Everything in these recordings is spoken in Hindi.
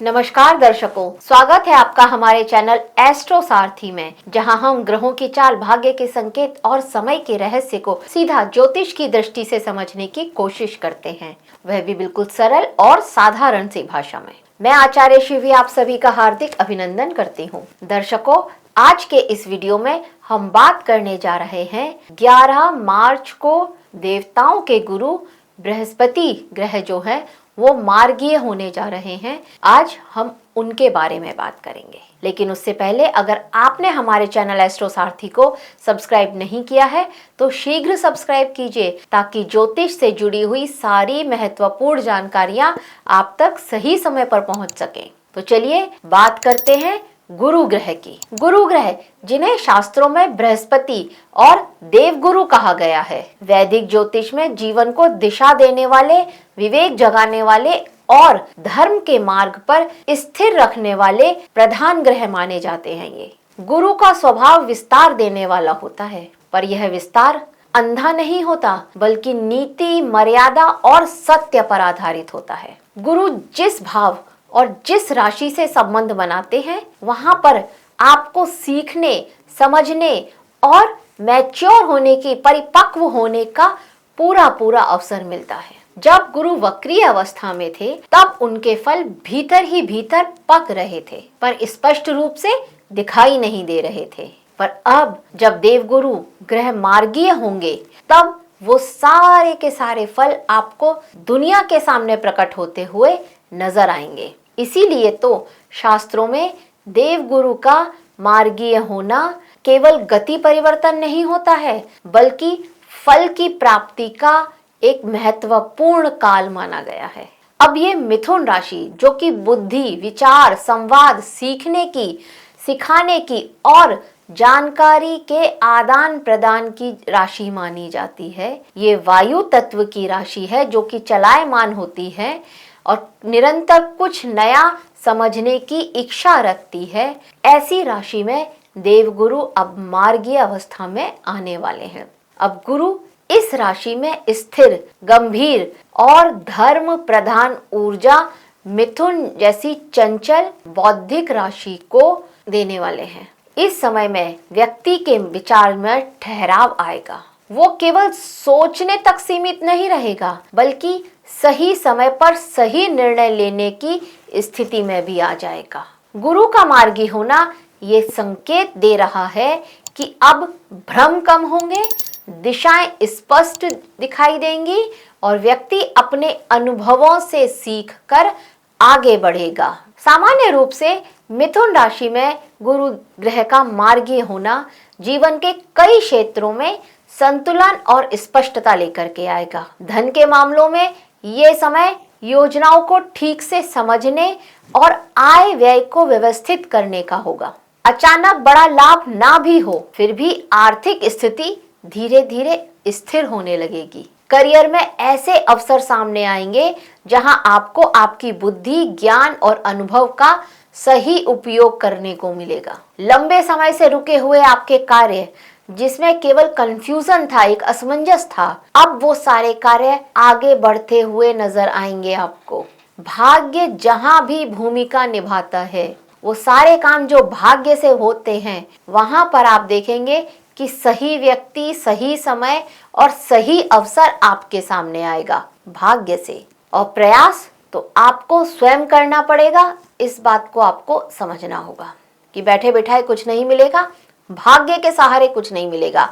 नमस्कार दर्शकों, स्वागत है आपका हमारे चैनल एस्ट्रो सारथी में, जहां हम ग्रहों की चाल, भाग्य के संकेत और समय के रहस्य को सीधा ज्योतिष की दृष्टि से समझने की कोशिश करते हैं, वह भी बिल्कुल सरल और साधारण सी भाषा में। मैं आचार्य शिवी आप सभी का हार्दिक अभिनंदन करती हूँ। दर्शकों, आज के इस वीडियो में हम बात करने जा रहे हैं 11 मार्च को देवताओं के गुरु बृहस्पति ग्रह जो है वो मार्गीय होने जा रहे हैं। आज हम उनके बारे में बात करेंगे, लेकिन उससे पहले अगर आपने हमारे चैनल एस्ट्रो सारथी को सब्सक्राइब नहीं किया है तो शीघ्र सब्सक्राइब कीजिए, ताकि ज्योतिष से जुड़ी हुई सारी महत्वपूर्ण जानकारियां आप तक सही समय पर पहुंच सकें। तो चलिए बात करते हैं गुरु ग्रह की। गुरु ग्रह, जिन्हें शास्त्रों में बृहस्पति और देवगुरु कहा गया है, वैदिक ज्योतिष में जीवन को दिशा देने वाले, विवेक जगाने वाले और धर्म के मार्ग पर स्थिर रखने वाले प्रधान ग्रह माने जाते हैं। ये गुरु का स्वभाव विस्तार देने वाला होता है, पर यह विस्तार अंधा नहीं होता, बल्कि नीति, मर्यादा और सत्य पर आधारित होता है। गुरु जिस भाव और जिस राशि से संबंध बनाते हैं, वहां पर आपको सीखने, समझने और मैच्योर होने की, परिपक्व होने का पूरा अवसर मिलता है। जब गुरु वक्रीय अवस्था में थे, तब उनके फल भीतर ही भीतर पक रहे थे, पर स्पष्ट रूप से दिखाई नहीं दे रहे थे। पर अब जब देवगुरु ग्रह मार्गीय होंगे, तब वो सारे के सारे फल आपको दुनिया के सामने प्रकट होते हुए नजर आएंगे। इसीलिए तो शास्त्रों में देवगुरु का मार्गीय होना केवल गति परिवर्तन नहीं होता है, बल्कि फल की प्राप्ति का एक महत्वपूर्ण काल माना गया है। अब ये मिथुन राशि, जो कि बुद्धि, विचार, संवाद, सीखने की, सिखाने की और जानकारी के आदान प्रदान की राशि मानी जाती है, ये वायु तत्व की राशि है, जो कि चलायमान होती है और निरंतर कुछ नया समझने की इच्छा रखती है। ऐसी राशि में देवगुरु अब मार्गीय अवस्था में आने वाले हैं। अब गुरु इस राशि में स्थिर, गंभीर और धर्म प्रधान ऊर्जा मिथुन जैसी चंचल बौद्धिक राशि को देने वाले हैं। इस समय में व्यक्ति के विचार में ठहराव आएगा। वो केवल सोचने तक सीमित नहीं रहेगा, बल्कि सही समय पर सही निर्णय लेने की स्थिति में भी आ जाएगा। गुरु का मार्गी होना ये संकेत दे रहा है कि अब भ्रम कम होंगे, दिशाएं स्पष्ट दिखाई देंगी और व्यक्ति अपने अनुभवों से सीखकर आगे बढ़ेगा। सामान्य रूप से मिथुन राशि में गुरु ग्रह का मार्गीय होना जीवन के कई क्षेत्रों में संतुलन और स्पष्टता लेकर के आएगा। धन के मामलों में ये समय योजनाओं को ठीक से समझने और आय व्यय को व्यवस्थित करने का होगा। अचानक बड़ा लाभ ना भी हो, फिर भी आर्थिक स्थिति धीरे धीरे स्थिर होने लगेगी। करियर में ऐसे अवसर सामने आएंगे जहां आपको आपकी बुद्धि, ज्ञान और अनुभव का सही उपयोग करने को मिलेगा। लंबे समय से रुके हुए आपके कार्य, जिसमें केवल कंफ्यूजन था, एक असमंजस था, अब वो सारे कार्य आगे बढ़ते हुए नजर आएंगे आपको। भाग्य जहां भी भूमिका निभाता है, वो सारे काम जो भाग्य से होते हैं, वहां पर आप देखेंगे कि सही व्यक्ति, सही समय और सही अवसर आपके सामने आएगा भाग्य से। और प्रयास तो आपको स्वयं करना पड़ेगा। इस बात को आपको समझना होगा कि बैठे बैठाए कुछ नहीं मिलेगा, भाग्य के सहारे कुछ नहीं मिलेगा।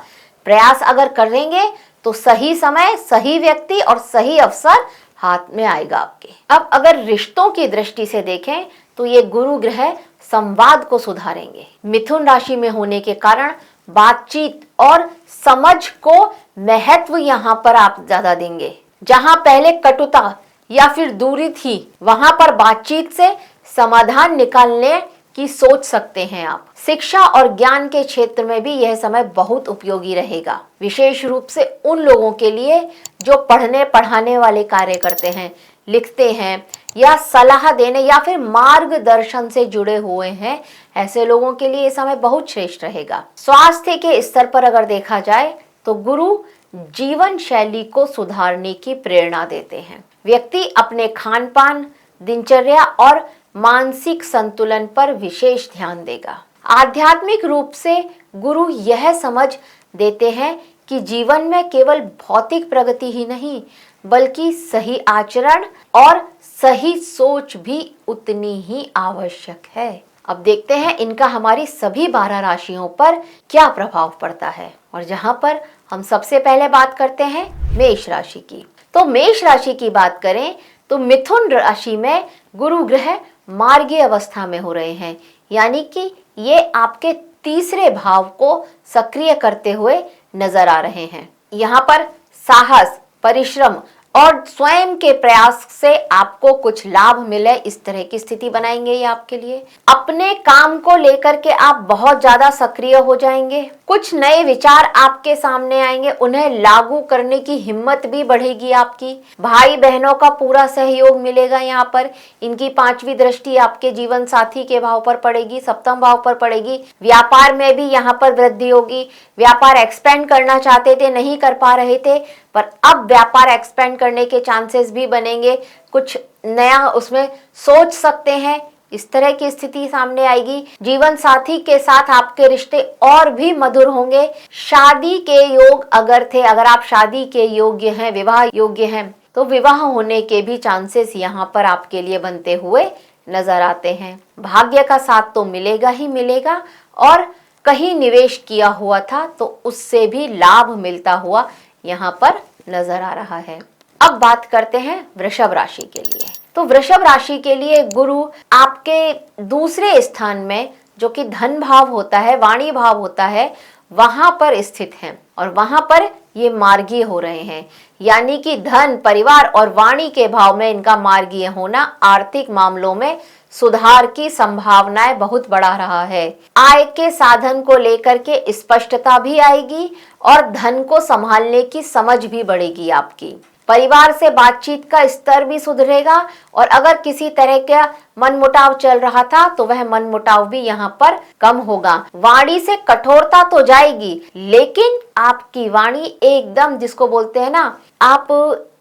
प्रयास अगर करेंगे तो सही समय, सही व्यक्ति और सही अवसर हाथ में आएगा आपके। अब अगर रिश्तों की दृष्टि से देखें तो ये गुरु ग्रह संवाद को सुधारेंगे। मिथुन राशि में होने के कारण बातचीत और समझ को महत्व यहाँ पर आप ज्यादा देंगे। जहां पहले कटुता या फिर दूरी थी, वहां पर बातचीत से समाधान निकालने की सोच सकते हैं आप। शिक्षा और ज्ञान के क्षेत्र में भी यह समय बहुत उपयोगी रहेगा, विशेष रूप से उन लोगों के लिए जो पढ़ने पढ़ाने वाले कार्य करते हैं, लिखते हैं या सलाह देने या फिर मार्गदर्शन से जुड़े हुए हैं। ऐसे लोगों के लिए यह समय बहुत श्रेष्ठ रहेगा। स्वास्थ्य के स्तर पर अगर देखा जाए तो गुरु जीवन शैली को सुधारने की प्रेरणा देते हैं। व्यक्ति अपने खान पान, दिनचर्या और मानसिक संतुलन पर विशेष ध्यान देगा। आध्यात्मिक रूप से गुरु यह समझ देते हैं कि जीवन में केवल भौतिक प्रगति ही नहीं बल्कि सही आचरण और सही सोच भी उतनी ही आवश्यक है। अब देखते हैं इनका हमारी सभी 12 राशियों पर क्या प्रभाव पड़ता है। और जहां पर हम सबसे पहले बात करते हैं मेष राशि की, तो मेष राशि की बात करें तो मिथुन राशि में गुरु ग्रह मार्गीय अवस्था में हो रहे हैं, यानी कि ये आपके तीसरे भाव को सक्रिय करते हुए नजर आ रहे हैं। यहाँ पर साहस, परिश्रम और स्वयं के प्रयास से आपको कुछ लाभ मिले, इस तरह की स्थिति बनाएंगे ये आपके लिए। अपने काम को लेकर के आप बहुत ज्यादा सक्रिय हो जाएंगे, कुछ नए विचार आपके सामने आएंगे, उन्हें लागू करने की हिम्मत भी बढ़ेगी आपकी। भाई बहनों का पूरा सहयोग मिलेगा। यहाँ पर इनकी 5वीं दृष्टि आपके जीवन साथी के भाव पर पड़ेगी, 7वें भाव पर पड़ेगी। व्यापार में भी यहाँ पर वृद्धि होगी। व्यापार एक्सपेंड करना चाहते थे, नहीं कर पा रहे थे, पर अब व्यापार एक्सपेंड करने के चांसेस भी बनेंगे, कुछ नया उसमें सोच सकते हैं, इस तरह की स्थिति सामने आएगी। जीवन साथी के साथ आपके रिश्ते और भी मधुर होंगे। शादी के योग अगर आप शादी के योग्य हैं, विवाह योग्य हैं, तो विवाह होने के भी चांसेस यहाँ पर आपके लिए बनते हुए नजर आते हैं। भाग्य का साथ तो मिलेगा ही मिलेगा, और कहीं निवेश किया हुआ था तो उससे भी लाभ मिलता हुआ यहाँ पर नजर आ रहा है। अब बात करते हैं वृषभ राशि के लिए, तो वृषभ राशि के लिए गुरु आपके दूसरे स्थान में, जो कि धन भाव होता है, वाणी भाव होता है, वहां पर स्थित हैं और वहां पर ये मार्गीय हो रहे हैं, यानी कि धन, परिवार और वाणी के भाव में इनका मार्गीय होना आर्थिक मामलों में सुधार की संभावनाएं बहुत बढ़ा रहा है। आय के साधन को लेकर के स्पष्टता भी आएगी और धन को संभालने की समझ भी बढ़ेगी आपकी। परिवार से बातचीत का स्तर भी सुधरेगा, और अगर किसी तरह का मनमुटाव चल रहा था तो वह मनमुटाव भी यहाँ पर कम होगा। वाणी से कठोरता तो जाएगी, लेकिन आपकी वाणी एकदम, जिसको बोलते हैं ना, आप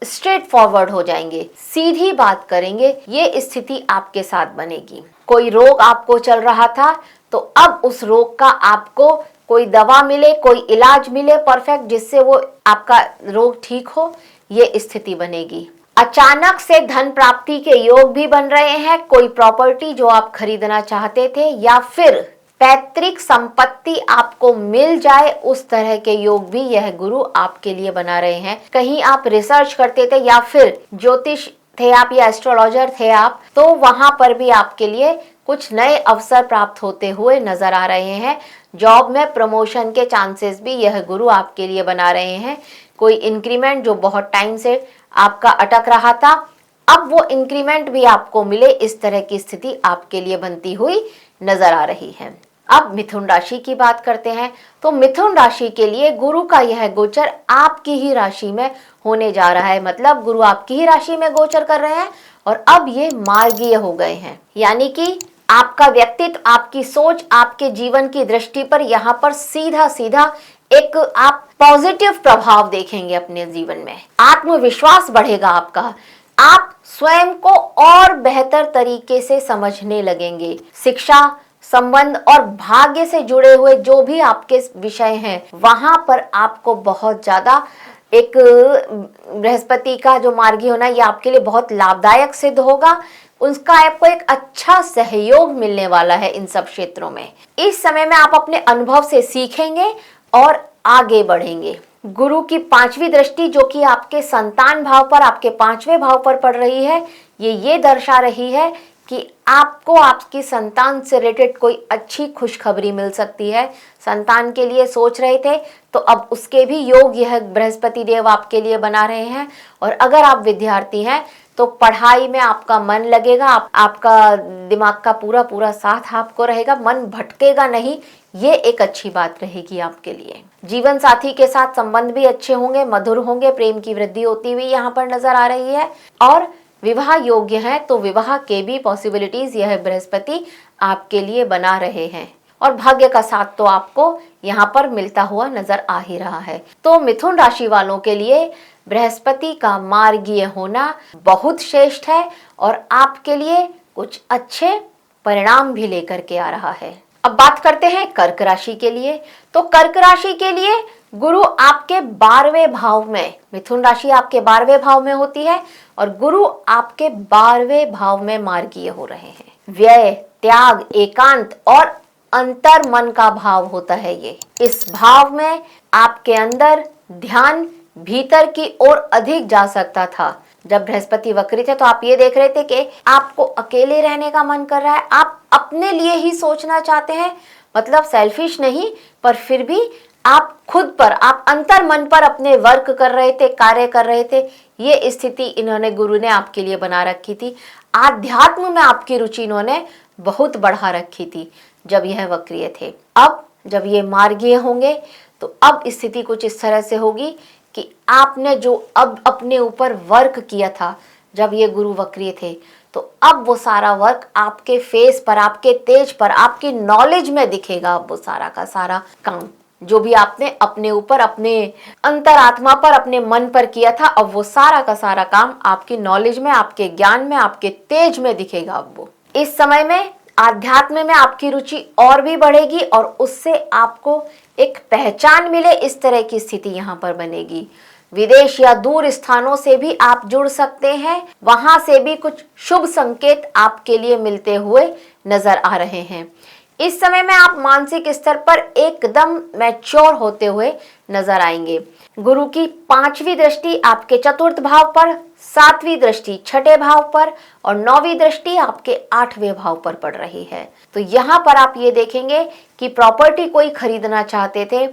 स्ट्रेट फॉरवर्ड हो जाएंगे, सीधी बात करेंगे, ये स्थिति आपके साथ बनेगी। कोई रोग आपको चल रहा था तो अब उस रोग का आपको कोई दवा मिले, कोई इलाज मिले परफेक्ट, जिससे वो आपका रोग ठीक हो, ये स्थिति बनेगी। अचानक से धन प्राप्ति के योग भी बन रहे हैं। कोई प्रॉपर्टी जो आप खरीदना चाहते थे या फिर पैतृक संपत्ति आपको मिल जाए, उस तरह के योग भी यह गुरु आपके लिए बना रहे हैं। कहीं आप रिसर्च करते थे या फिर ज्योतिष थे आप या एस्ट्रोलॉजर थे आप, तो वहां पर भी आपके लिए कुछ नए अवसर प्राप्त होते हुए नजर आ रहे हैं। जॉब में प्रमोशन के चांसेस भी यह गुरु आपके लिए बना रहे हैं। कोई इंक्रीमेंट जो बहुत टाइम से आपका अटक रहा था, अब वो इंक्रीमेंट भी आपको मिले, इस तरह की स्थिति आपके लिए बनती हुई नजर आ रही है। अब मिथुन राशि की बात करते हैं, तो मिथुन राशि के लिए गुरु का यह गोचर आपकी ही राशि में होने जा रहा है, मतलब गुरु आपकी ही राशि में गोचर कर रहे हैं और अब ये मार्गीय हो गए हैं, यानी कि आपका व्यक्तित्व, आपकी सोच, आपके जीवन की दृष्टि पर यहाँ पर सीधा सीधा एक आप पॉजिटिव प्रभाव देखेंगे अपने जीवन में। आत्मविश्वास बढ़ेगा आपका, आप स्वयं को और बेहतर तरीके से समझने लगेंगे। शिक्षा, संबंध और भाग्य से जुड़े हुए जो भी आपके विषय हैं, वहां पर आपको बहुत ज्यादा एक बृहस्पति का जो मार्गी होना, ये आपके लिए बहुत लाभदायक सिद्ध होगा। उसका आपको एक अच्छा सहयोग मिलने वाला है इन सब क्षेत्रों में। इस समय में आप अपने अनुभव से सीखेंगे और आगे बढ़ेंगे। गुरु की 5वीं दृष्टि जो कि आपके संतान भाव पर, आपके 5वें भाव पर पड़ रही है, ये दर्शा रही है कि आपको आपकी संतान से रिलेटेड कोई अच्छी खुशखबरी मिल सकती है। संतान के लिए सोच रहे थे तो अब उसके भी योग यह बृहस्पति देव आपके लिए बना रहे हैं। और अगर आप विद्यार्थी हैं तो पढ़ाई में आपका मन लगेगा, आपका दिमाग का पूरा साथ आपको रहेगा, मन भटकेगा नहीं, ये एक अच्छी बात रहेगी आपके लिए। जीवन साथी के साथ संबंध भी अच्छे होंगे, मधुर होंगे, प्रेम की वृद्धि होती हुई यहाँ पर नजर आ रही है। और विवाह योग्य है तो विवाह के भी पॉसिबिलिटीज यह बृहस्पति आपके लिए बना रहे हैं। और भाग्य का साथ तो आपको यहाँ पर मिलता हुआ नजर आ ही रहा है। तो मिथुन राशि वालों के लिए बृहस्पति का मार्गीय होना बहुत श्रेष्ठ है और आपके लिए कुछ अच्छे परिणाम भी लेकर के आ रहा है। अब बात करते हैं कर्क राशि के लिए। तो कर्क राशि के लिए गुरु आपके 12वें भाव में, मिथुन राशि आपके 12वें भाव में होती है और गुरु आपके 12वें भाव में मार्गीय हो रहे हैं। व्यय, त्याग, एकांत और अंतर मन का भाव होता है ये। इस भाव में आपके अंदर ध्यान भीतर की ओर अधिक जा सकता था। जब बृहस्पति वक्री थे तो आप ये देख रहे थे कि आपको अकेले रहने का मन कर रहा है, आप अपने लिए ही सोचना चाहते हैं, मतलब सेल्फिश नहीं, पर फिर भी आप खुद पर, आप अंतर मन पर अपने वर्क कर रहे थे, कार्य कर रहे थे। ये स्थिति इन्होंने, गुरु ने आपके लिए बना रखी थी। आध्यात्म में आपकी रुचि इन्होंने बहुत बढ़ा रखी थी जब यह वक्रीय थे। अब जब ये मार्गीय होंगे तो अब स्थिति कुछ इस तरह से होगी कि आपने जो अब अपने ऊपर वर्क किया था जब ये गुरु वक्रीय थे, तो अब वो सारा वर्क आपके फेस पर, आपके तेज पर, आपकी नॉलेज में दिखेगा। अब वो सारा का सारा काम जो भी आपने अपने ऊपर, अपने अंतरात्मा पर, अपने मन पर किया था, अब वो सारा का सारा काम आपकी नॉलेज में, आपके ज्ञान में, आपके तेज में दिखेगा। अब वो इस समय में आध्यात्म में आपकी रुचि और भी बढ़ेगी और उससे आपको एक पहचान मिले, इस तरह की स्थिति यहाँ पर बनेगी। विदेश या दूर स्थानों से भी आप जुड़ सकते हैं, वहां से भी कुछ शुभ संकेत आपके लिए मिलते हुए नजर आ रहे हैं। इस समय में आप मानसिक स्तर पर एकदम मैच्योर होते हुए नजर आएंगे। गुरु की 5वीं दृष्टि आपके 4th भाव पर, 7वीं दृष्टि 6ठे भाव पर और 9वीं दृष्टि आपके 8वें भाव पर पड़ रही है। तो यहाँ पर आप ये देखेंगे कि प्रॉपर्टी कोई खरीदना चाहते थे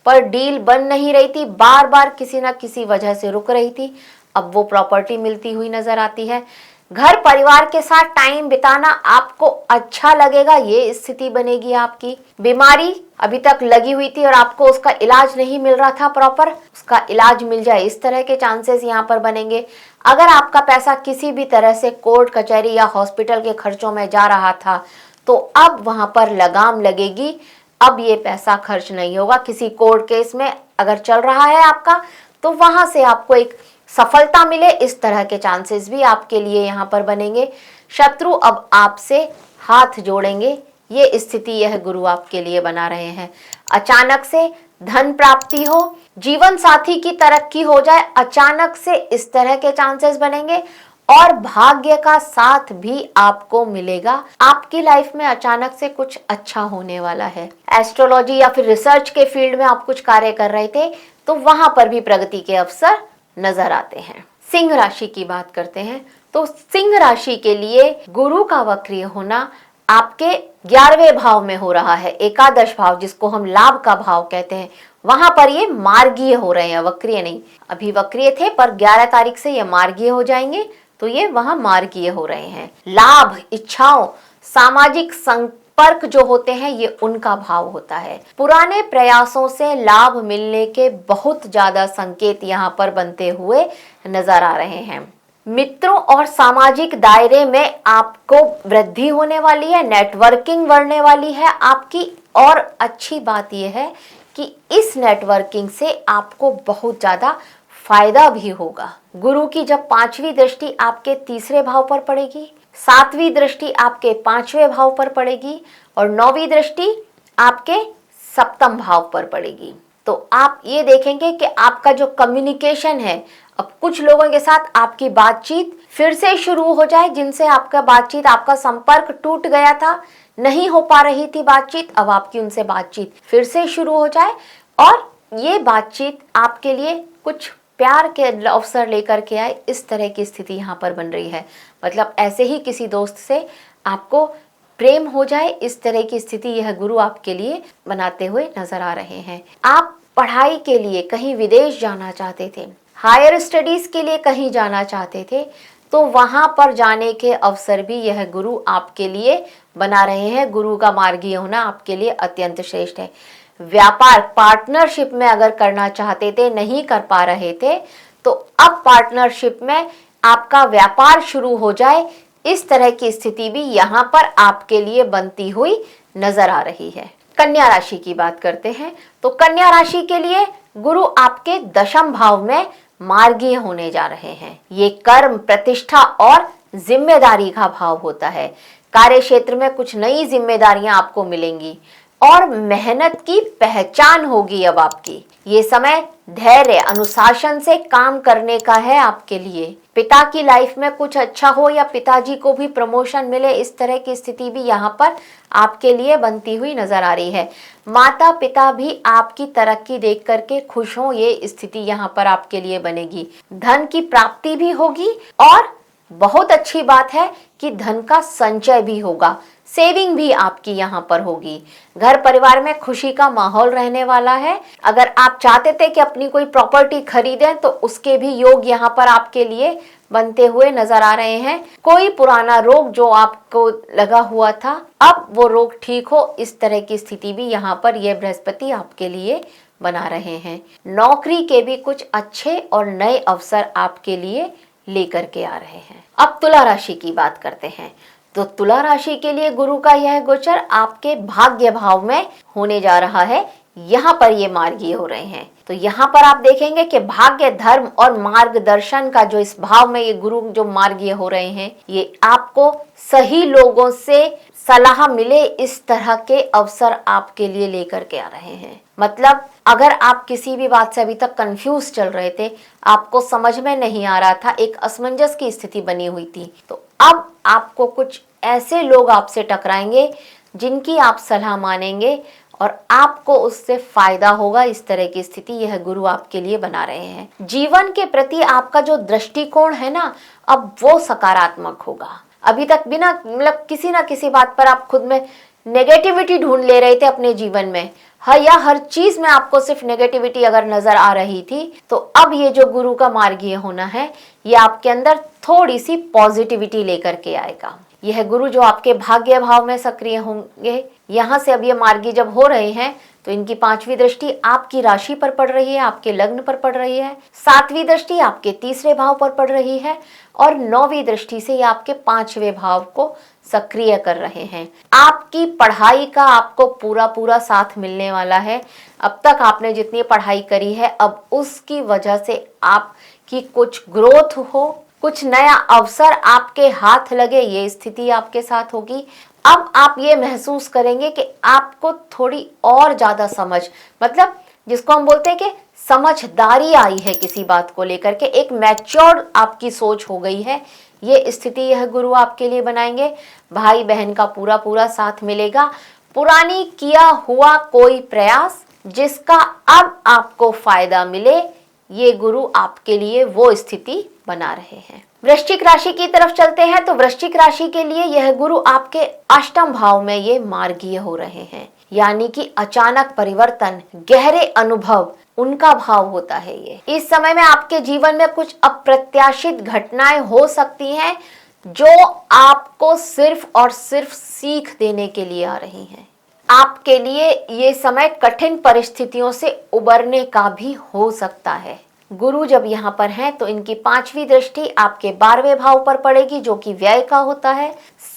पर डील बन नहीं रही थी, बार बार किसी ना किसी वजह से रुक रही थी, अब वो प्रॉपर्टी मिलती हुई नजर आती है। घर परिवार के साथ टाइम बिताना आपको अच्छा लगेगा, ये स्थिति बनेगी आपकी। बीमारी अभी तक लगी हुई थी और आपको उसका इलाज नहीं मिल रहा था प्रॉपर, उसका इलाज मिल जाए, इस तरह के चांसेस यहाँ पर बनेंगे। अगर आपका पैसा किसी भी तरह से कोर्ट कचहरी या हॉस्पिटल के खर्चों में जा रहा था तो अब वहां पर लगाम लगेगी, अब ये पैसा खर्च नहीं होगा। किसी कोर्ट केस में अगर चल रहा है आपका तो वहां से आपको एक सफलता मिले, इस तरह के चांसेस भी आपके लिए यहाँ पर बनेंगे। शत्रु अब आपसे हाथ जोड़ेंगे, ये स्थिति यह गुरु आपके लिए बना रहे हैं। अचानक से धन प्राप्ति हो, जीवन साथी की तरक्की हो जाए, अचानक से इस तरह के चांसेस बनेंगे और भाग्य का साथ भी आपको मिलेगा। आपकी लाइफ में अचानक से कुछ अच्छा होने वाला है। एस्ट्रोलॉजी या फिर रिसर्च के फील्ड में आप कुछ कार्य कर रहे थे तो वहां पर भी प्रगति के अवसर नजर आते हैं। सिंह राशि की बात करते हैं तो सिंह राशि के लिए गुरु का वक्रीय होना आपके 11वें भाव में हो रहा है। एकादश भाव, जिसको हम लाभ का भाव कहते हैं, वहां पर ये मार्गीय हो रहे हैं, वक्रीय नहीं। अभी वक्रीय थे पर 11 तारीख से ये मार्गीय हो जाएंगे, तो ये वहां मार्गीय हो रहे हैं। लाभ, इच्छाओं, सामाजिक संपर्क जो होते हैं ये उनका भाव होता है। पुराने प्रयासों से लाभ मिलने के बहुत ज्यादा संकेत यहाँ पर बनते हुए नजर आ रहे हैं। मित्रों और सामाजिक दायरे में आपको वृद्धि होने वाली है, नेटवर्किंग बढ़ने वाली है आपकी। और अच्छी बात यह है कि इस नेटवर्किंग से आपको बहुत ज्यादा फायदा भी होगा। गुरु की जब 5वीं दृष्टि आपके 3रे भाव पर पड़ेगी, 7वीं दृष्टि आपके 5वें भाव पर पड़ेगी और 9वीं दृष्टि आपके 7म भाव पर पड़ेगी, तो आप ये देखेंगे कि आपका जो कम्युनिकेशन है, अब कुछ लोगों के साथ आपकी बातचीत फिर से शुरू हो जाए, जिनसे आपका बातचीत, आपका संपर्क टूट गया था, नहीं हो पा रही थी बातचीत, अब आपकी उनसे बातचीत फिर से शुरू हो जाए और ये बातचीत आपके लिए कुछ प्यार के अवसर लेकर के आए, इस तरह की स्थिति यहाँ पर बन रही है। मतलब ऐसे ही किसी दोस्त से आपको प्रेम हो जाए, इस तरह की स्थिति यह गुरु आपके लिए बनाते हुए नजर आ रहे हैं। आप पढ़ाई के लिए कहीं विदेश जाना चाहते थे, हायर स्टडीज के लिए कहीं जाना चाहते थे, तो वहां पर जाने के अवसर भी यह गुरु आपके लिए बना रहे हैं। गुरु का मार्गीय होना आपके लिए अत्यंत श्रेष्ठ है। व्यापार, पार्टनरशिप में अगर करना चाहते थे, नहीं कर पा रहे थे, तो अब पार्टनरशिप में आपका व्यापार शुरू हो जाए, इस तरह की स्थिति भी यहाँ पर आपके लिए बनती हुई नजर आ रही है। कन्या राशि की बात करते हैं तो कन्या राशि के लिए गुरु आपके 10म भाव में मार्गीय होने जा रहे हैं। ये कर्म, प्रतिष्ठा और जिम्मेदारी का भाव होता है। कार्य क्षेत्र में कुछ नई जिम्मेदारियां आपको मिलेंगी और मेहनत की पहचान होगी अब आपकी। ये समय धैर्य अनुशासन से काम करने का है आपके लिए। पिता की लाइफ में कुछ अच्छा हो या पिताजी को भी प्रमोशन मिले, इस तरह की स्थिति भी यहाँ पर आपके लिए बनती हुई नजर आ रही है। माता पिता भी आपकी तरक्की देख करके खुश हों, ये स्थिति यहाँ पर आपके लिए बनेगी। धन की प्राप्ति भी होगी और बहुत अच्छी बात है कि धन का संचय भी होगा, सेविंग भी आपकी यहाँ पर होगी। घर परिवार में खुशी का माहौल रहने वाला है। अगर आप चाहते थे कि अपनी कोई प्रॉपर्टी खरीदें तो उसके भी योग यहाँ पर आपके लिए बनते हुए नजर आ रहे हैं। कोई पुराना रोग जो आपको लगा हुआ था, अब वो रोग ठीक हो, इस तरह की स्थिति भी यहाँ पर ये बृहस्पति आपके लिए बना रहे हैं। नौकरी के भी कुछ अच्छे और नए अवसर आपके लिए लेकर के आ रहे हैं। अब तुला राशि की बात करते हैं। तो तुला राशि के लिए गुरु का यह गोचर आपके भाग्य भाव में होने जा रहा है। यहाँ पर ये मार्गीय हो रहे हैं, तो यहाँ पर आप देखेंगे कि भाग्य, धर्म और मार्गदर्शन का जो इस भाव में ये गुरु जो मार्गीय हो रहे हैं, ये आपको सही लोगों से सलाह मिले, इस तरह के अवसर आपके लिए लेकर के आ रहे हैं। मतलब अगर आप किसी भी बात से अभी तक कंफ्यूज चल रहे थे, आपको समझ में नहीं आ रहा था, एक असमंजस की स्थिति बनी हुई थी, तो अब आपको कुछ ऐसे लोग आपसे टकराएंगे जिनकी आप सलाह मानेंगे और आपको उससे फायदा होगा। इस तरह की स्थिति यह गुरु आपके लिए बना रहे हैं। जीवन के प्रति आपका जो दृष्टिकोण है ना, अब वो सकारात्मक होगा। अभी तक बिना मतलब किसी ना किसी बात पर आप खुद में नेगेटिविटी ढूंढ ले रहे थे अपने जीवन में, या हर चीज में आपको सिर्फ नेगेटिविटी अगर नजर आ रही थी, तो अब ये जो गुरु का मार्गीय होना है, ये आपके अंदर थोड़ी सी पॉजिटिविटी लेकर के आएगा। यह गुरु जो आपके भाग्य भाव में सक्रिय होंगे, यहाँ से अब ये मार्गी जब हो रहे हैं तो इनकी 5वीं दृष्टि आपकी राशि पर पड़ रही है, आपके लग्न पर पड़ रही है। 7वीं दृष्टि आपके 3रे भाव पर पड़ रही है और 9वीं दृष्टि से ये आपके 5वें भाव को सक्रिय कर रहे हैं। आपकी पढ़ाई का आपको पूरा साथ मिलने वाला है। अब तक आपने जितनी पढ़ाई करी है, अब उसकी वजह से आपकी कुछ ग्रोथ हो, कुछ नया अवसर आपके हाथ लगे, ये स्थिति आपके साथ होगी। अब आप ये महसूस करेंगे कि आपको थोड़ी और ज्यादा समझ, मतलब जिसको हम बोलते हैं कि समझदारी आई है किसी बात को लेकर के, एक मैच्योर आपकी सोच हो गई है। ये स्थिति यह गुरु आपके लिए बनाएंगे। भाई बहन का पूरा साथ मिलेगा। पुरानी किया हुआ कोई प्रयास जिसका अब आपको फायदा मिले, ये गुरु आपके लिए वो स्थिति बना रहे हैं। वृश्चिक राशि की तरफ चलते हैं। तो वृश्चिक राशि के लिए यह गुरु आपके 8म भाव में ये मार्गीय हो रहे हैं, यानी कि अचानक परिवर्तन, गहरे अनुभव, उनका भाव होता है ये। इस समय में आपके जीवन में कुछ अप्रत्याशित घटनाएं हो सकती हैं जो आपको सिर्फ और सिर्फ सीख देने के लिए आ रही हैं। आपके लिए ये समय कठिन परिस्थितियों से उबरने का भी हो सकता है। गुरु जब यहाँ पर हैं तो इनकी 5वीं दृष्टि आपके 12वें भाव पर पड़ेगी, जो कि व्यय का होता है।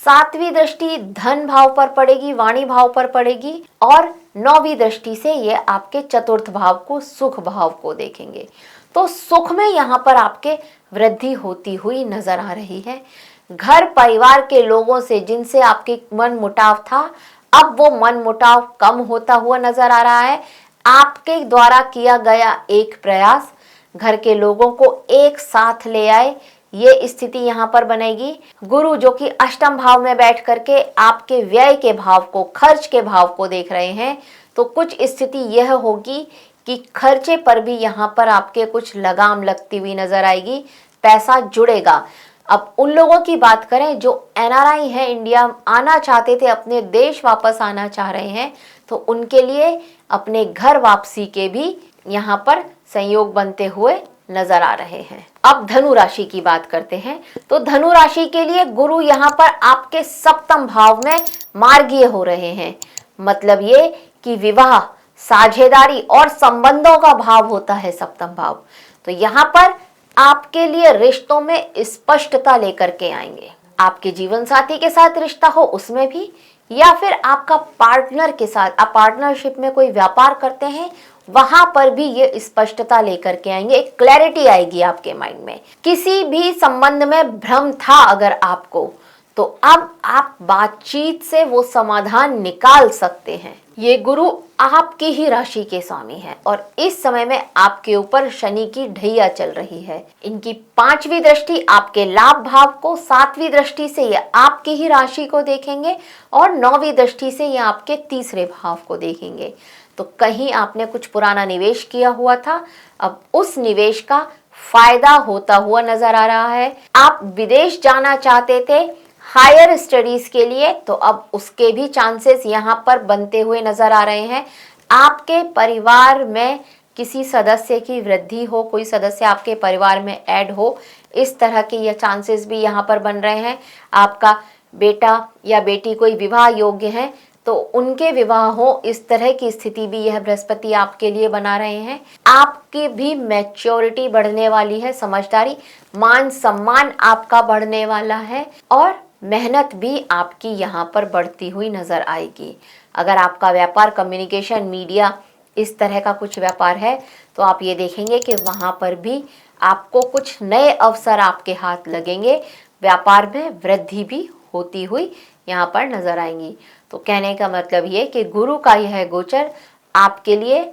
7वीं दृष्टि धन भाव पर पड़ेगी, वाणी भाव पर पड़ेगी और 9वीं दृष्टि से ये आपके 4th भाव को, सुख भाव को देखेंगे। तो सुख में यहाँ पर आपके वृद्धि होती हुई नजर आ रही है। घर परिवार के लोगों से जिनसे आपके मन मुटाव था, अब वो मन मुटाव कम होता हुआ नजर आ रहा है। आपके द्वारा किया गया एक प्रयास घर के लोगों को एक साथ ले आए, ये स्थिति यहाँ पर बनेगी। गुरु जो कि 8म भाव में बैठ करके आपके व्यय के भाव को, खर्च के भाव को देख रहे हैं, तो कुछ स्थिति यह होगी कि खर्चे पर भी यहाँ पर आपके कुछ लगाम लगती हुई नजर आएगी, पैसा जुड़ेगा। अब उन लोगों की बात करें जो NRI है, इंडिया आना चाहते थे, अपने देश वापस आना चाह रहे हैं, तो उनके लिए अपने घर वापसी के भी यहाँ पर संयोग बनते हुए नजर आ रहे हैं। अब धनु राशि की बात करते हैं। तो धनु राशि के लिए गुरु यहाँ पर आपके 7म भाव में मार्गीय हो रहे हैं। मतलब ये कि विवाह, साझेदारी और संबंधों का भाव होता है 7म भाव। तो यहाँ पर आपके लिए रिश्तों में स्पष्टता लेकर के आएंगे। आपके जीवन साथी के साथ रिश्ता हो उसमें भी, या फिर आपका पार्टनर के साथ, आप पार्टनरशिप में कोई व्यापार करते हैं वहां पर भी ये स्पष्टता लेकर के आएंगे, एक क्लैरिटी आएगी आपके माइंड में। किसी भी संबंध में भ्रम था अगर आपको, तो अब आप बातचीत से वो समाधान निकाल सकते हैं। ये गुरु आपकी ही राशि के स्वामी हैं और इस समय में आपके ऊपर शनि की ढैया चल रही है। इनकी 5वीं दृष्टि आपके लाभ भाव को, 7वीं दृष्टि से ये आपकी ही राशि को देखेंगे और 9वीं दृष्टि से ये आपके तीसरे भाव को देखेंगे। तो कहीं आपने कुछ पुराना निवेश किया हुआ था, अब उस निवेश का फायदा होता हुआ नजर आ रहा है। आप विदेश जाना चाहते थे हायर स्टडीज के लिए, तो अब उसके भी चांसेस यहाँ पर बनते हुए नजर आ रहे हैं। आपके परिवार में किसी सदस्य की वृद्धि हो, कोई सदस्य आपके परिवार में ऐड हो, इस तरह के ये चांसेस भी यहाँ पर बन रहे हैं। आपका बेटा या बेटी कोई विवाह योग्य है तो उनके विवाह हो, इस तरह की स्थिति भी यह बृहस्पति आपके लिए बना रहे हैं। आपकी भी मैच्योरिटी बढ़ने वाली है, समझदारी, मान सम्मान आपका बढ़ने वाला है और मेहनत भी आपकी यहाँ पर बढ़ती हुई नजर आएगी। अगर आपका व्यापार, कम्युनिकेशन, मीडिया, इस तरह का कुछ व्यापार है तो आप ये देखेंगे कि वहाँ पर भी आपको कुछ नए अवसर आपके हाथ लगेंगे, व्यापार में वृद्धि भी होती हुई यहाँ पर नजर आएंगी। तो कहने का मतलब ये कि गुरु का यह गोचर आपके लिए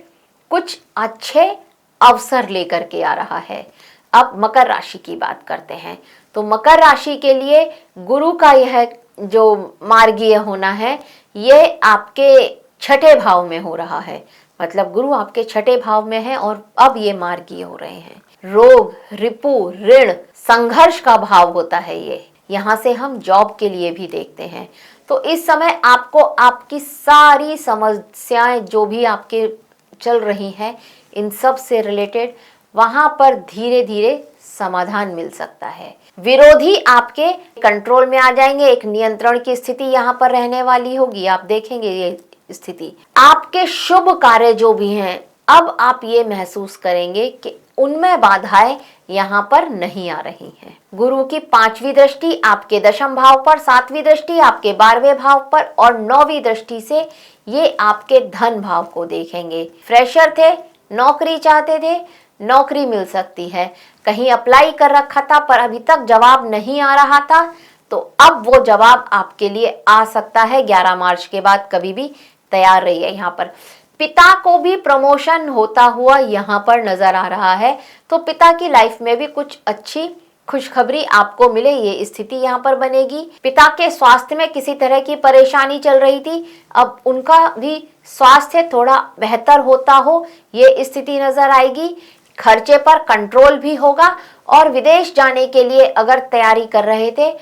कुछ अच्छे अवसर लेकर के आ रहा है। अब मकर राशि की बात करते हैं। तो मकर राशि के लिए गुरु का यह जो मार्गीय होना है, ये आपके 6ठे भाव में हो रहा है। मतलब गुरु आपके 6ठे भाव में है और अब ये मार्गीय हो रहे हैं। रोग, रिपु, ऋण, संघर्ष का भाव होता है ये। यहाँ से हम जॉब के लिए भी देखते हैं। तो इस समय आपको आपकी सारी समस्याएं जो भी आपके चल रही हैं, इन सब से रिलेटेड वहां पर धीरे धीरे समाधान मिल सकता है। विरोधी आपके कंट्रोल में आ जाएंगे, एक नियंत्रण की स्थिति यहाँ पर रहने वाली होगी। आप देखेंगे ये स्थिति। आपके शुभ कार्य जो भी हैं, अब आप ये महसूस करेंगे कि उनमें बाधाएं यहाँ पर नहीं आ रही हैं। गुरु की 5वीं दृष्टि आपके 10वें भाव पर, 7वीं दृष्टि आपके 12वें भाव पर और 9वीं दृष्टि से ये आपके धन भाव को देखेंगे। फ्रेशर थे, नौकरी चाहते थे, नौकरी मिल सकती है। कहीं अप्लाई कर रखा था पर अभी तक जवाब नहीं आ रहा था, तो अब वो जवाब आपके लिए आ सकता है। 11 मार्च के बाद कभी भी तैयार रहिए। यहाँ पर पिता को भी प्रमोशन होता हुआ यहाँ पर नजर आ रहा है। तो पिता की लाइफ में भी कुछ अच्छी खुशखबरी आपको मिले, ये स्थिति यहाँ पर बनेगी। पिता के स्वास्थ्य में किसी तरह की परेशानी चल रही थी, अब उनका भी स्वास्थ्य थोड़ा बेहतर होता हो, ये स्थिति नजर आएगी। खर्चे पर कंट्रोल भी होगा और विदेश जाने के लिए अगर तैयारी कर रहे थे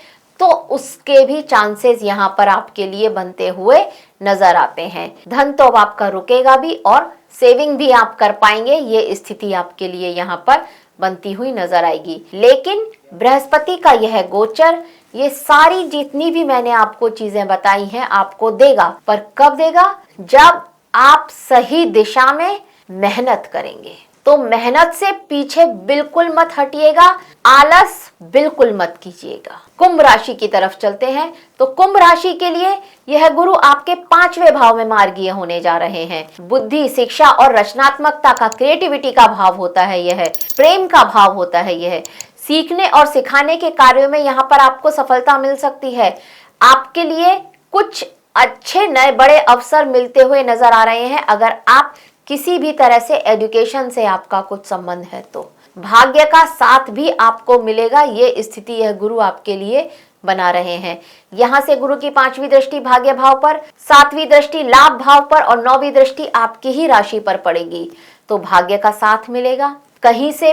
तो उसके भी चांसेस यहाँ पर आपके लिए बनते हुए नजर आते हैं। धन तो अब आपका रुकेगा भी और सेविंग भी आप कर पाएंगे, ये स्थिति आपके लिए यहाँ पर बनती हुई नजर आएगी। लेकिन बृहस्पति का यह गोचर ये सारी जितनी भी मैंने आपको चीजें बताई हैं आपको देगा, पर कब देगा? जब आप सही दिशा में मेहनत करेंगे। तो मेहनत से पीछे बिल्कुल मत हटिएगा, आलस बिल्कुल मत कीजिएगा। कुंभ राशि की तरफ चलते हैं। तो कुंभ राशि के लिए यह गुरु आपके 5वें भाव में मार्गीय होने जा रहे हैं। बुद्धि, शिक्षा और रचनात्मकता का, क्रिएटिविटी का भाव होता है यह, प्रेम का भाव होता है यह। सीखने और सिखाने के कार्यों में यहाँ पर आपको सफलता मिल सकती है। आपके लिए कुछ अच्छे नए बड़े अवसर मिलते हुए नजर आ रहे हैं। अगर आप किसी भी तरह से एजुकेशन से आपका कुछ संबंध है तो भाग्य का साथ भी आपको मिलेगा, ये स्थिति यह गुरु आपके लिए बना रहे हैं। यहाँ से गुरु की 5वीं दृष्टि भाग्य भाव पर, 7वीं दृष्टि लाभ भाव पर और 9वीं दृष्टि आपकी ही राशि पर पड़ेगी। तो भाग्य का साथ मिलेगा, कहीं से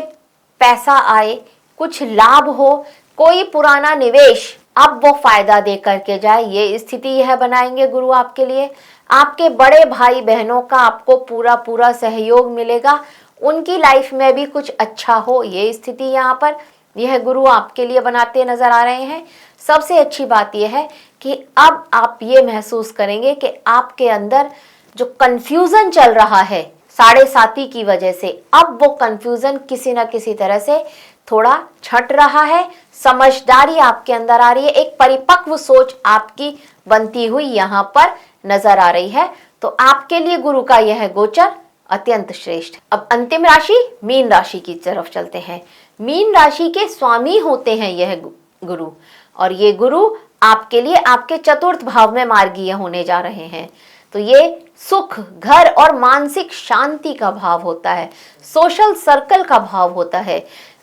पैसा आए, कुछ लाभ हो, कोई पुराना निवेश अब वो फायदा दे करके जाए, ये स्थिति यह बनाएंगे गुरु आपके लिए। आपके बड़े भाई बहनों का आपको पूरा पूरा सहयोग मिलेगा, उनकी लाइफ में भी कुछ अच्छा हो, ये स्थिति यहाँ पर यह गुरु आपके लिए बनाते नजर आ रहे हैं। सबसे अच्छी बात यह है कि अब आप ये महसूस करेंगे कि आपके अंदर जो कंफ्यूजन चल रहा है 7.5 की वजह से, अब वो कंफ्यूजन किसी न किसी तरह से थोड़ा छट रहा है। समझदारी आपके अंदर आ रही है, एक परिपक्व सोच आपकी बनती हुई यहाँ पर नजर आ रही है। तो आपके लिए गुरु का यह गोचर अत्यंत श्रेष्ठ। अब अंतिम राशि मीन राशि की तरफ चलते हैं। मीन राशि के स्वामी होते हैं यह गुरु, और ये गुरु आपके लिए आपके चतुर्थ भाव में मार्गीय होने जा रहे हैं। तो ये सुख, घर और मानसिक शांति का भाव होता है, सोशल सर्कल का भाव होता है।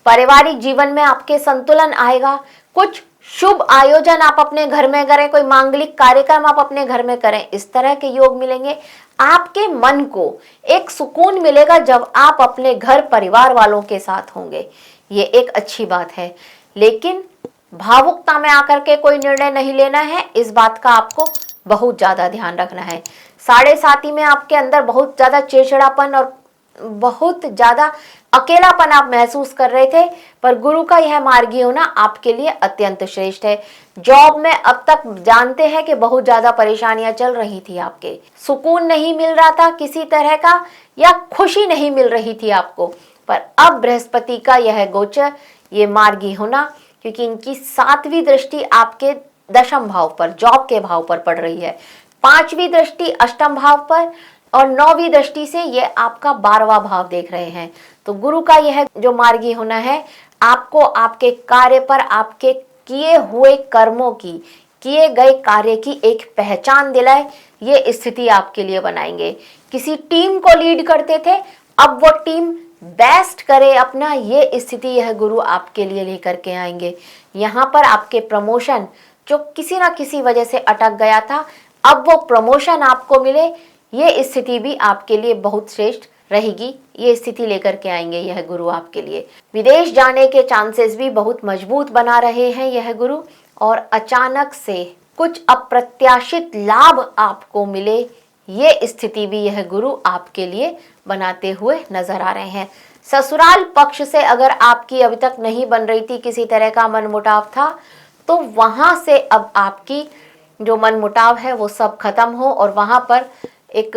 पारिवारिक जीवन में आपके संतुलन आएगा। कुछ शुभ आयोजन आप अपने घर में करें, कोई मांगलिक कार्यक्रम आप अपने घर में करें, इस तरह के योग मिलेंगे। आपके मन को एक सुकून मिलेगा जब आप अपने घर परिवार वालों के साथ होंगे, ये एक अच्छी बात है। लेकिन भावुकता में आकर के कोई निर्णय नहीं लेना है, इस बात का आपको बहुत ज्यादा ध्यान रखना है। साढ़े साथी में आपके अंदर बहुत ज्यादा चिड़चिड़ापन और बहुत ज्यादा अकेलापन आप महसूस कर रहे थे, पर गुरु का यह मार्गी होना आपके लिए अत्यंत श्रेष्ठ है। जॉब में अब तक जानते हैं कि बहुत ज्यादा परेशानियां चल रही थी, आपके सुकून नहीं मिल रहा था किसी तरह का, या खुशी नहीं मिल रही थी आपको, पर अब बृहस्पति का यह गोचर, ये मार्गी होना, क्योंकि इनकी 7वीं दृष्टि आपके दशम भाव पर, जॉब के भाव पर पड़ रही है, 5वीं दृष्टि अष्टम भाव पर, और 9वीं दृष्टि से ये आपका 12वां भाव देख रहे हैं। तो गुरु का यह जो मार्गी होना है, आपको आपके कार्य पर, आपके किए हुए कर्मों की, किए गए कार्य की एक पहचान दिलाए, ये स्थिति आपके लिए बनाएंगे। किसी टीम को लीड करते थे, अब वो टीम बेस्ट करे अपना, ये स्थिति यह गुरु आपके लिए लेकर के आएंगे। यहाँ पर आपके प्रमोशन जो किसी ना किसी वजह से अटक गया था, अब वो प्रमोशन आपको मिले, ये स्थिति भी आपके लिए बहुत श्रेष्ठ रहेगी। ये स्थिति लेकर के आएंगे यह गुरु आपके लिए। विदेश जाने के चांसेस भी बहुत मजबूत बना रहे हैं यह गुरु, और अचानक से कुछ अप्रत्याशित लाभ आपको मिले, ये स्थिति भी यह गुरु आपके लिए बनाते हुए नजर आ रहे हैं। ससुराल पक्ष से अगर आपकी अभी तक नहीं बन रही थी, किसी तरह का मनमुटाव था, तो वहां से अब आपकी जो मनमुटाव है वो सब खत्म हो, और वहां पर एक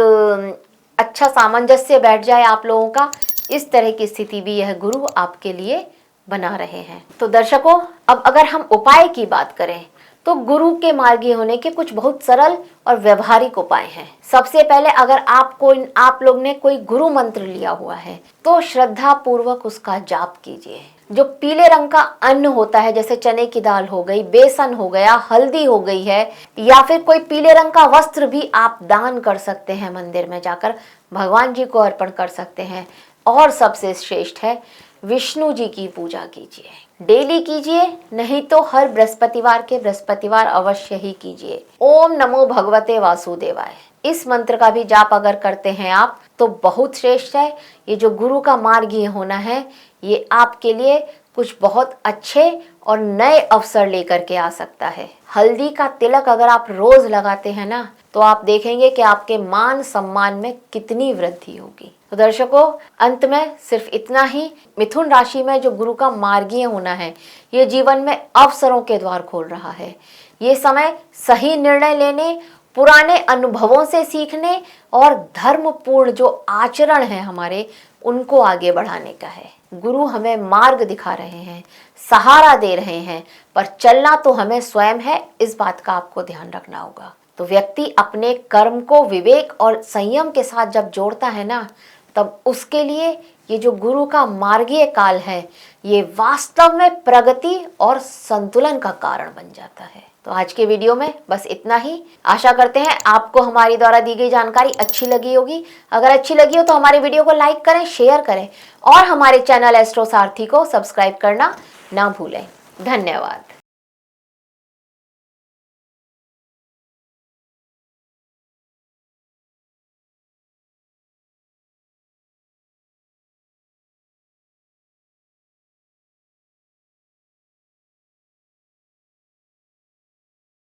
अच्छा सामंजस्य बैठ जाए आप लोगों का, इस तरह की स्थिति भी यह गुरु आपके लिए बना रहे हैं। तो दर्शकों, अब अगर हम उपाय की बात करें, तो गुरु के मार्गी होने के कुछ बहुत सरल और व्यवहारिक उपाय हैं। सबसे पहले, अगर आप लोग ने कोई गुरु मंत्र लिया हुआ है, तो श्रद्धा पूर्वक उसका जाप कीजिए। जो पीले रंग का अन्न होता है, जैसे चने की दाल हो गई, बेसन हो गया, हल्दी हो गई है, या फिर कोई पीले रंग का वस्त्र भी आप दान कर सकते हैं, मंदिर में जाकर भगवान जी को अर्पण कर सकते हैं। और सबसे श्रेष्ठ है, विष्णु जी की पूजा कीजिए, डेली कीजिए, नहीं तो हर बृहस्पतिवार अवश्य ही कीजिए। ओम नमो भगवते वासुदेवाय, इस मंत्र का भी जाप अगर करते हैं आप, तो बहुत श्रेष्ठ है। ये जो गुरु का मार्गी होना है, ये आपके लिए कुछ बहुत अच्छे और नए अवसर लेकर के आ सकता है। हल्दी का तिलक अगर आप रोज लगाते हैं ना, तो आप देखेंगे कि आपके मान सम्मान में कितनी वृद्धि होगी। तो दर्शकों, अंत में सिर्फ इतना ही, मिथुन राशि में जो गुरु का मार्गीय होना है, ये जीवन में अवसरों के द्वार खोल रहा है। ये समय सही निर्णय लेने, पुराने अनुभवों से सीखने और धर्मपूर्ण जो आचरण है हमारे, उनको आगे बढ़ाने का है। गुरु हमें मार्ग दिखा रहे हैं, सहारा दे रहे हैं, पर चलना तो हमें स्वयं है, इस बात का आपको ध्यान रखना होगा। तो व्यक्ति अपने कर्म को विवेक और संयम के साथ जब जोड़ता है ना, तब उसके लिए ये जो गुरु का मार्गीय काल है, ये वास्तव में प्रगति और संतुलन का कारण बन जाता है। तो आज के वीडियो में बस इतना ही। आशा करते हैं आपको हमारी द्वारा दी गई जानकारी अच्छी लगी होगी। अगर अच्छी लगी हो तो हमारे वीडियो को लाइक करें, शेयर करें, और हमारे चैनल एस्ट्रो सारथी को सब्सक्राइब करना ना भूलें। धन्यवाद।